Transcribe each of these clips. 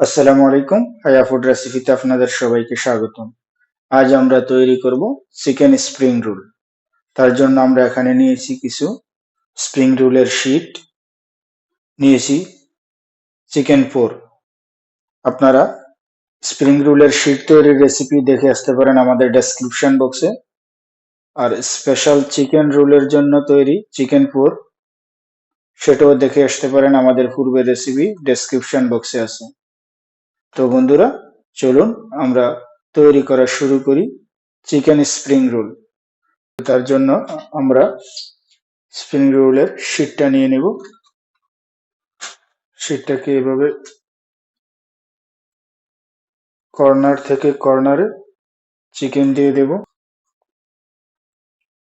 আসসালামু আলাইকুম। হায়া ফুড রেসিপিতে আপনাদের সবাইকে স্বাগতম। আজ আমরা তৈরি করব চিকেন স্প্রিং রোল। তার জন্য আমরা এখানে নিয়েছি কিছু স্প্রিং রোলের শীট, নিয়েছি চিকেন পোর। আপনারা স্প্রিং রোলের শীট তৈরির রেসিপি দেখে আসতে পারেন আমাদের ডেসক্রিপশন বক্সে। আর স্পেশাল চিকেন রোলের জন্য তৈরি চিকেন পোর, সেটাও দেখে আসতে পারেন আমাদের পূর্বের রেসিপি ডেসক্রিপশন বক্সে আছে। তো বন্ধুরা, চলুন আমরা তৈরি করা শুরু করি চিকেন স্প্রিং রোল। তার জন্য আমরা স্প্রিং রোলের শীটটা নিয়ে নেব। শীটটাকে এভাবে কর্নার থেকে কর্নারে চিকেন দিয়ে দেব।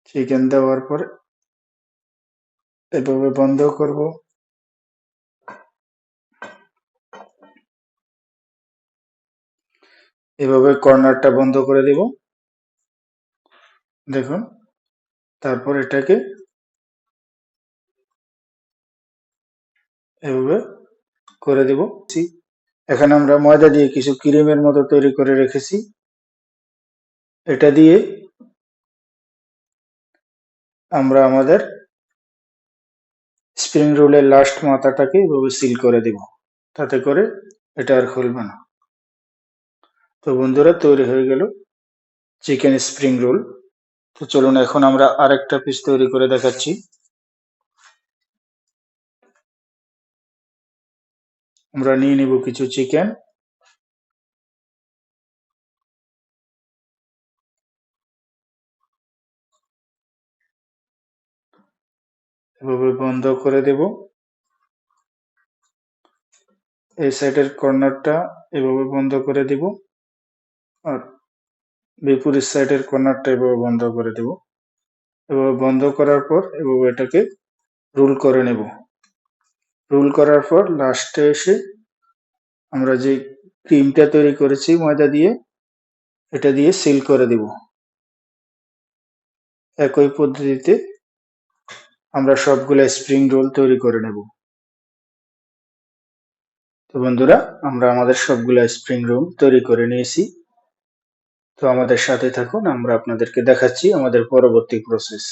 চিকেন দেওয়ার পর এভাবে বন্ধ করব। এভাবে কর্নারটা বন্ধ করে দেব, দেখুন। তারপর এটাকে এভাবে করে দেব। এখানে আমরা ময়দা দিয়ে কিছু ক্রিমের মতো তৈরি করে রেখেছি। এটা দিয়ে আমরা আমাদের স্প্রিং রোলের লাস্ট মাথাটাকে এভাবে সিল করে দেব, তাতে করে এটা আর খুলবে না। তো বন্ধুরা, তৈরি হয়ে গেল চিকেন স্প্রিং রোল। তো চলুন এখন আমরা আরেকটা পিস তৈরি করে দেখাচ্ছি। আমরা নিয়ে নিব কিছু চিকেন। এভাবে বন্ধ করে দেব। এই সাইডের কর্নারটা এভাবে বন্ধ করে দেব, আর বিপরীত সাইডের কর্নারটা এভাবে বন্ধ করে দেব। এভাবে বন্ধ করার পর এভাবে এটাকে রোল করে নেব। রোল করার পর লাস্টে এসে আমরা যে ক্রিমটা তৈরি করেছি ময়দা দিয়ে, এটা দিয়ে সিল করে দেব। একই পদ্ধতিতে আমরা সবগুলো স্প্রিং রোল তৈরি করে নেব। তো বন্ধুরা, আমরা আমাদের সবগুলো স্প্রিং রোল তৈরি করে নিয়েছি। তো আমাদের সাথে থাকুন, আমরা আপনাদেরকে দেখাচ্ছি আমাদের পরবর্তী প্রসেস।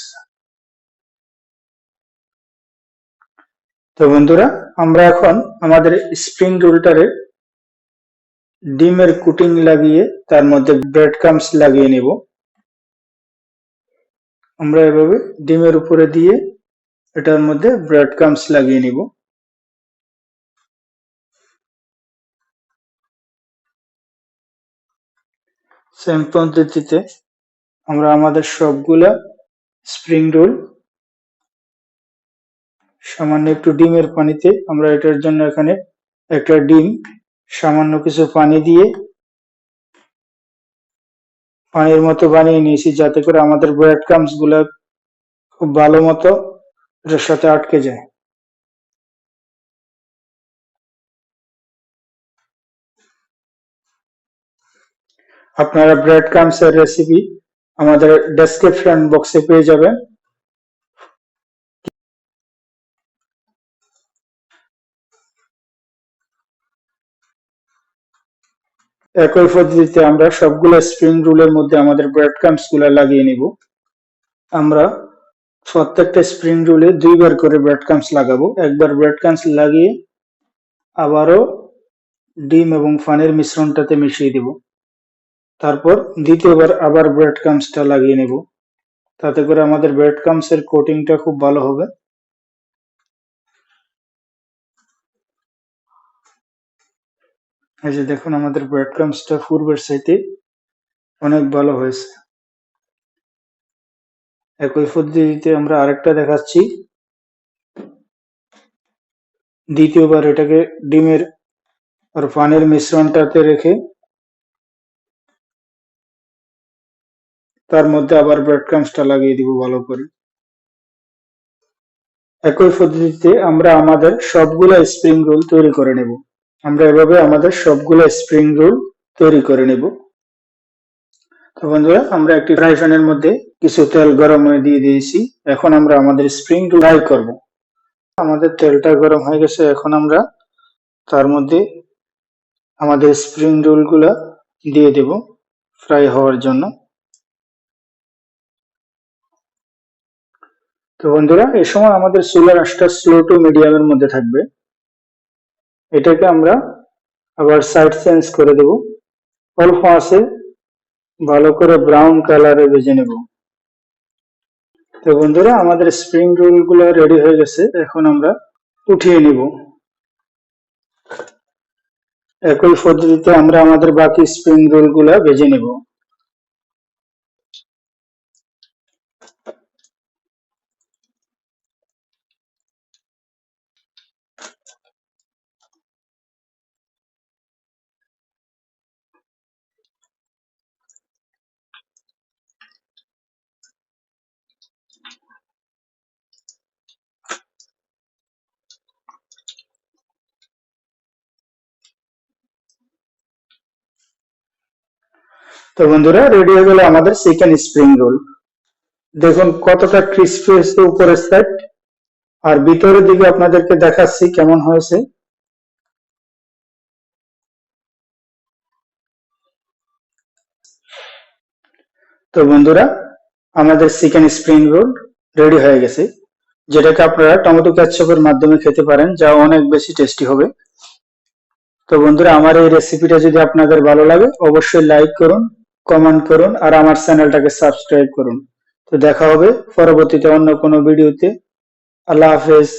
তো বন্ধুরা, আমরা এখন আমাদের স্প্রিং রোলটারে ডিমের কোটিং লাগিয়ে তার মধ্যে ব্রেড ক্রাম্বস লাগিয়ে নেব। আমরা এভাবে ডিমের উপরে দিয়ে এটার মধ্যে ব্রেড ক্রাম্বস লাগিয়ে নিব। সেম পদ্ধতিতে আমরা আমাদের সবগুলা স্প্রিং রোল সামান্য একটু ডিমের পানিতে, আমরা এটার জন্য এখানে একটা ডিম সামান্য কিছু পানি দিয়ে পানির মতো বানিয়ে নিয়েছি, যাতে করে আমাদের ব্রেড ক্রাম্বস গুলা খুব ভালো মতো এটার সাথে আটকে যায়। আপনারা ব্রেড ক্রাম্বস এর রেসিপি আমাদের ডেসক্রিপশন বক্সে পেয়ে যাবেন। একই পদ্ধতিতে আমরা সবগুলো স্প্রিং রোলের মধ্যে আমাদের ব্রেড ক্রাম্বস গুলা লাগিয়ে নিব। আমরা প্রত্যেকটা স্প্রিং রোলে দুইবার করে ব্রেড ক্রাম্বস লাগাবো। একবার ব্রেড ক্রাম্বস লাগিয়ে আবারও ডিম এবং পানির মিশ্রণটাতে মিশিয়ে দেব। তারপর দ্বিতীয়বার আবার ব্রেড ক্রাম্বসটা লাগিয়ে নেব, তাতে করে আমাদের ব্রেড ক্রাম্বস এর কোটিংটা খুব ভালো হবে। এই যে দেখুন, আমাদের ব্রেড ক্রাম্বসটা পূর্বের চাইতে অনেক ভালো হয়েছে। একই পদ্ধতিতে আমরা আরেকটা দেখাচ্ছি। দ্বিতীয়বার এটাকে ডিমের আর পানির মিশ্রণটাতে রেখে তার মধ্যে আবার ব্রেড ক্রাম্বসটা লাগিয়ে দিব ভালো করে। একই পদ্ধতিতে আমরা আমাদের সবগুলা স্প্রিং রোল তৈরি করে নেব। আমরা এভাবে আমাদের সবগুলা স্প্রিং রোল তৈরি করে নেব। তো বন্ধুরা, আমরা একটি ফ্রাই প্যানের মধ্যে কিছু তেল গরম হয়ে দিয়ে দিয়েছি। এখন আমরা আমাদের স্প্রিং রোল ফ্রাই করব। আমাদের তেলটা গরম হয়ে গেছে, এখন আমরা তার মধ্যে আমাদের স্প্রিং রোল গুলা দিয়ে দেব ফ্রাই হওয়ার জন্য। তো বন্ধুরা, এই সময় আমাদের চুলার আঁচটা স্লো টু মিডিয়ামের মধ্যে থাকবে। এটাকে আমরা আবার সাইড চেঞ্জ করে দেব, অল্প আঁচে ভালো করে ব্রাউন কালারে ভেজে নেব। তো বন্ধুরা, আমাদের স্প্রিং রোল গুলো রেডি হয়ে গেছে, এখন আমরা উঠিয়ে নিব। একই পদ্ধতিতে আমরা আমাদের বাকি স্প্রিং রোল গুলা ভেজে নেব। তো বন্ধুরা, রেডি হয়ে গেল আমাদের চিকেন স্প্রিং রোল। দেখুন কতটা ক্রিস্পি হয়েছে উপরের সাইড, আর ভিতরের দিকে আপনাদেরকে দেখাচ্ছি কেমন হয়েছে। তো বন্ধুরা, আমাদের চিকেন স্প্রিং রোল রেডি হয়ে গেছে, যেটাকে আপনারা টমেটো কেচাপের মাধ্যমে খেতে পারেন, যা অনেক বেশি টেস্টি হবে। তো বন্ধুরা, আমার এই রেসিপিটা যদি আপনাদের ভালো লাগে অবশ্যই লাইক করুন, কমেন্ট করুন, আর আমার চ্যানেলটাকে সাবস্ক্রাইব করুন। তো দেখা হবে পরবর্তীতে অন্য কোনো ভিডিওতে। আল্লাহ হাফেজ।